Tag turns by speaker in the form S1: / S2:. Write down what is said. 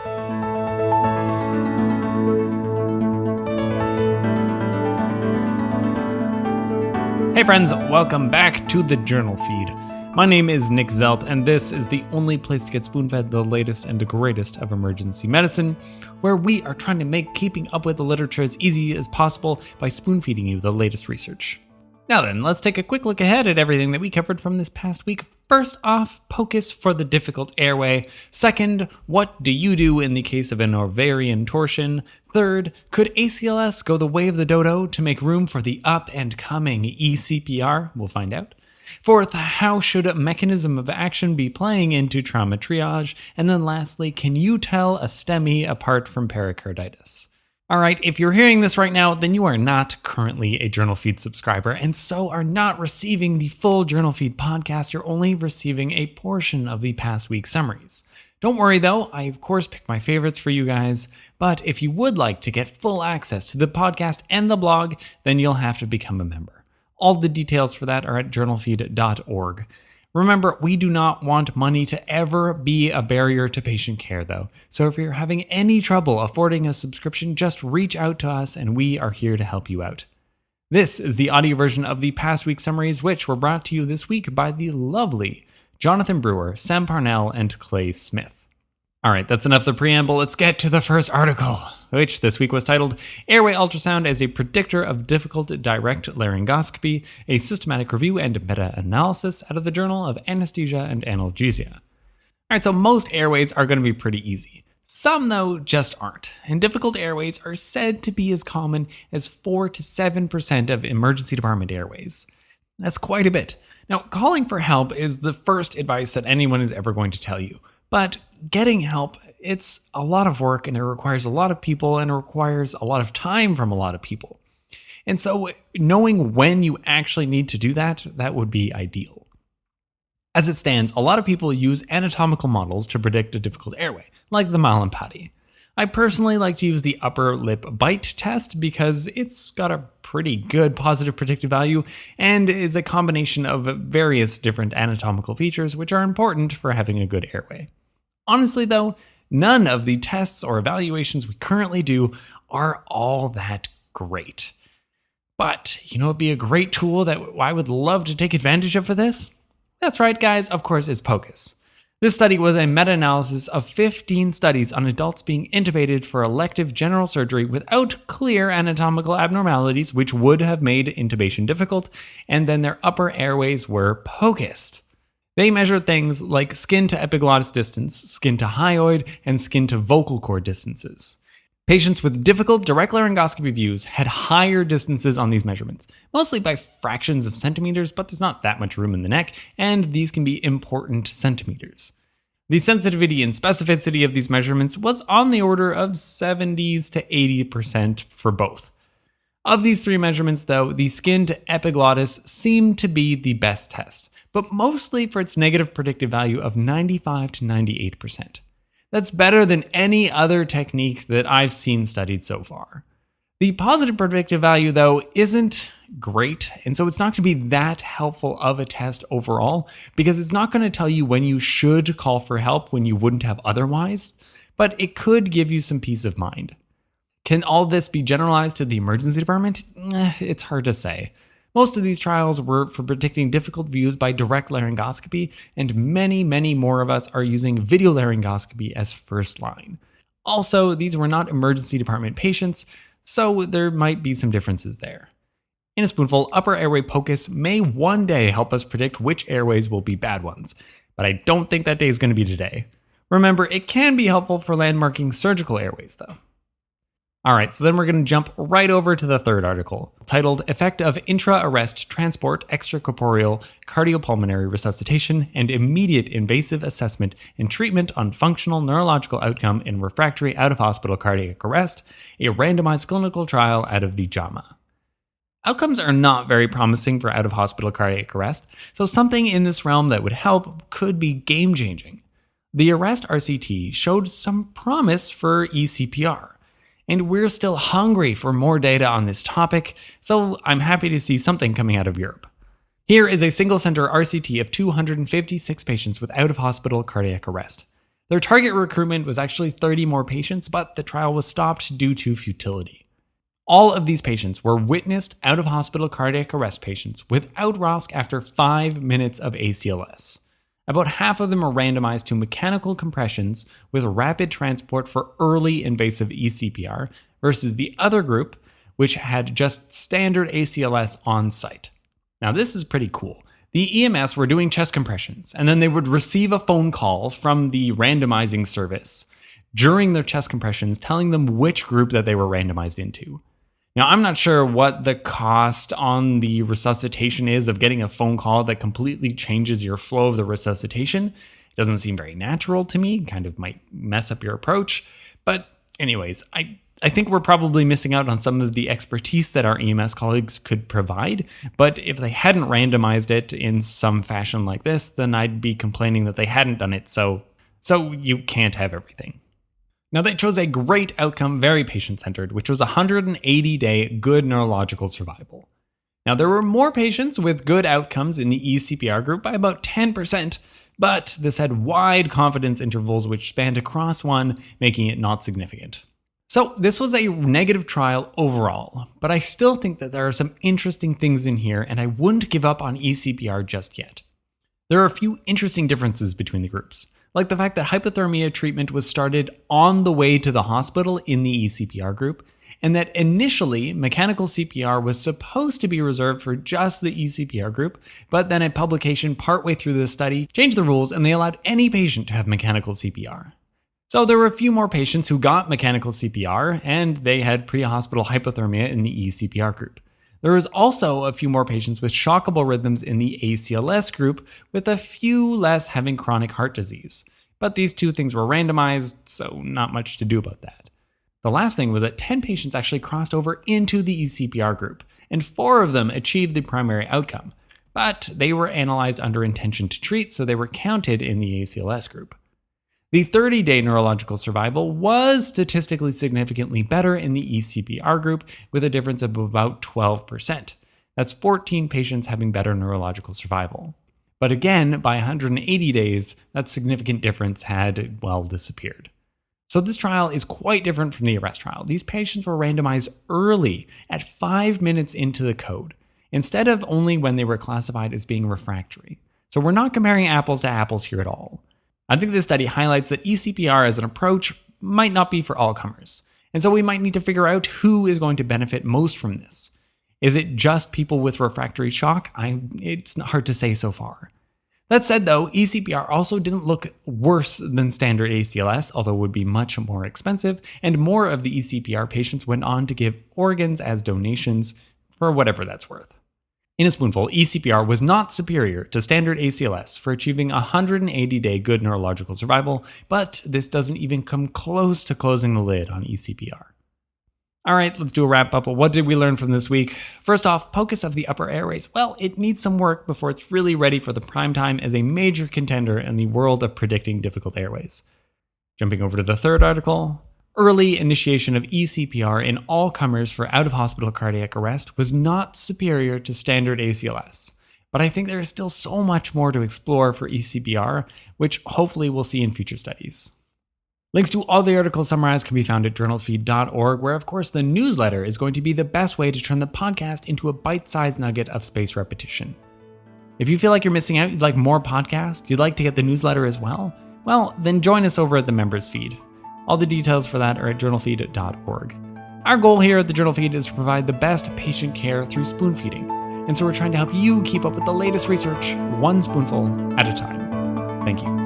S1: Hey friends, welcome back to the Journal Feed. My name is Nick Zelt, and this is the only place to get spoon-fed the latest and the greatest of emergency medicine, where we are trying to make keeping up with the literature as easy as possible by spoon-feeding you the latest research. Now then, let's take a quick look ahead at everything that we covered from this past week. First off, POCUS for the difficult airway. Second, what do you do in the case of an ovarian torsion? Third, could ACLS go the way of the dodo to make room for the up-and-coming ECPR? We'll find out. Fourth, how should a mechanism of action be playing into trauma triage? And then lastly, can you tell a STEMI apart from pericarditis? Alright, if you're hearing this right now, then you are not currently a JournalFeed subscriber, and so are not receiving the full JournalFeed podcast. You're only receiving a portion of the past week's summaries. Don't worry though, I of course pick my favorites for you guys, but if you would like to get full access to the podcast and the blog, then you'll have to become a member. All the details for that are at journalfeed.org. Remember, we do not want money to ever be a barrier to patient care, though. So if you're having any trouble affording a subscription, just reach out to us and we are here to help you out. This is the audio version of the past week's summaries, which were brought to you this week by the lovely Jonathan Brewer, Sam Parnell, and Clay Smith. All right, that's enough of the preamble. Let's get to the first article, which this week was titled Airway Ultrasound as a Predictor of Difficult Direct Laryngoscopy, a Systematic Review and Meta-Analysis out of the Journal of Anesthesia and Analgesia. All right, so most airways are going to be pretty easy. Some, though, just aren't. And difficult airways are said to be as common as 4 to 7% of emergency department airways. That's quite a bit. Now, calling for help is the first advice that anyone is ever going to tell you. But getting help, it's a lot of work and it requires a lot of people and it requires a lot of time from a lot of people. And so knowing when you actually need to do that, that would be ideal. As it stands, a lot of people use anatomical models to predict a difficult airway, like the Mallampati. I personally like to use the upper lip bite test because it's got a pretty good positive predictive value and is a combination of various different anatomical features which are important for having a good airway. Honestly though, none of the tests or evaluations we currently do are all that great. But, you know, it'd be a great tool that I would love to take advantage of for this? That's right, guys, of course, it's POCUS. This study was a meta-analysis of 15 studies on adults being intubated for elective general surgery without clear anatomical abnormalities, which would have made intubation difficult, and then their upper airways were POCUSed. They measured things like skin to epiglottis distance, skin to hyoid, and skin to vocal cord distances. Patients with difficult direct laryngoscopy views had higher distances on these measurements, mostly by fractions of centimeters, but there's not that much room in the neck, and these can be important centimeters. The sensitivity and specificity of these measurements was on the order of 70s to 80% for both. Of these three measurements, though, the skin to epiglottis seemed to be the best test, but mostly for its negative predictive value of 95 to 98%. That's better than any other technique that I've seen studied so far. The positive predictive value, though, isn't great, and so it's not going to be that helpful of a test overall, because it's not going to tell you when you should call for help when you wouldn't have otherwise, but it could give you some peace of mind. Can all this be generalized to the emergency department? It's hard to say. Most of these trials were for predicting difficult views by direct laryngoscopy, and many, many more of us are using video laryngoscopy as first line. Also, these were not emergency department patients, so there might be some differences there. In a spoonful, upper airway POCUS may one day help us predict which airways will be bad ones, but I don't think that day is going to be today. Remember, it can be helpful for landmarking surgical airways, though. All right, so then we're going to jump right over to the third article, titled Effect of Intra-Arrest Transport Extracorporeal Cardiopulmonary Resuscitation and Immediate Invasive Assessment and Treatment on Functional Neurological Outcome in Refractory Out-of-Hospital Cardiac Arrest, a randomized clinical trial out of the JAMA. Outcomes are not very promising for out-of-hospital cardiac arrest, so something in this realm that would help could be game-changing. The ARREST RCT showed some promise for ECPR, and we're still hungry for more data on this topic, so I'm happy to see something coming out of Europe. Here is a single-center RCT of 256 patients with out-of-hospital cardiac arrest. Their target recruitment was actually 30 more patients, but the trial was stopped due to futility. All of these patients were witnessed out-of-hospital cardiac arrest patients without ROSC after 5 minutes of ACLS. About half of them were randomized to mechanical compressions with rapid transport for early invasive ECPR versus the other group, which had just standard ACLS on site. Now, this is pretty cool. The EMS were doing chest compressions, and then they would receive a phone call from the randomizing service during their chest compressions telling them which group that they were randomized into. Now, I'm not sure what the cost on the resuscitation is of getting a phone call that completely changes your flow of the resuscitation. It doesn't seem very natural to me, kind of might mess up your approach. But anyways, I think we're probably missing out on some of the expertise that our EMS colleagues could provide. But if they hadn't randomized it in some fashion like this, then I'd be complaining that they hadn't done it. So you can't have everything. Now, they chose a great outcome, very patient-centered, which was 180-day good neurological survival. Now, there were more patients with good outcomes in the ECPR group by about 10%, but this had wide confidence intervals which spanned across one, making it not significant. So this was a negative trial overall, but I still think that there are some interesting things in here, and I wouldn't give up on ECPR just yet. There are a few interesting differences between the groups, like the fact that hypothermia treatment was started on the way to the hospital in the ECPR group, and that initially mechanical CPR was supposed to be reserved for just the ECPR group, but then a publication partway through the study changed the rules and they allowed any patient to have mechanical CPR. So there were a few more patients who got mechanical CPR, and they had pre-hospital hypothermia in the ECPR group. There was also a few more patients with shockable rhythms in the ACLS group, with a few less having chronic heart disease. But these two things were randomized, so not much to do about that. The last thing was that 10 patients actually crossed over into the ECPR group, and 4 of them achieved the primary outcome. But they were analyzed under intention to treat, so they were counted in the ACLS group. The 30-day neurological survival was statistically significantly better in the ECPR group, with a difference of about 12%. That's 14 patients having better neurological survival. But again, by 180 days, that significant difference had, disappeared. So this trial is quite different from the arrest trial. These patients were randomized early, at 5 minutes into the code, instead of only when they were classified as being refractory. So we're not comparing apples to apples here at all. I think this study highlights that ECPR as an approach might not be for all comers, and so we might need to figure out who is going to benefit most from this. Is it just people with refractory shock? It's hard to say so far. That said though, ECPR also didn't look worse than standard ACLS, although it would be much more expensive, and more of the ECPR patients went on to give organs as donations for whatever that's worth. In a spoonful, ECPR was not superior to standard ACLS for achieving 180-day good neurological survival, but this doesn't even come close to closing the lid on ECPR. All right, let's do a wrap up. What did we learn from this week? First off, POCUS of the upper airways. Well, it needs some work before it's really ready for the prime time as a major contender in the world of predicting difficult airways. Jumping over to the third article, early initiation of ECPR in all comers for out-of-hospital cardiac arrest was not superior to standard ACLS. But I think there is still so much more to explore for ECPR, which hopefully we'll see in future studies. Links to all the articles summarized can be found at JournalFeed.org, where of course the newsletter is going to be the best way to turn the podcast into a bite-sized nugget of spaced repetition. If you feel like you're missing out, you'd like more podcasts, you'd like to get the newsletter as well, then join us over at the members feed. All the details for that are at JournalFeed.org. Our goal here at the Journal Feed is to provide the best patient care through spoon feeding, and so we're trying to help you keep up with the latest research, one spoonful at a time. Thank you.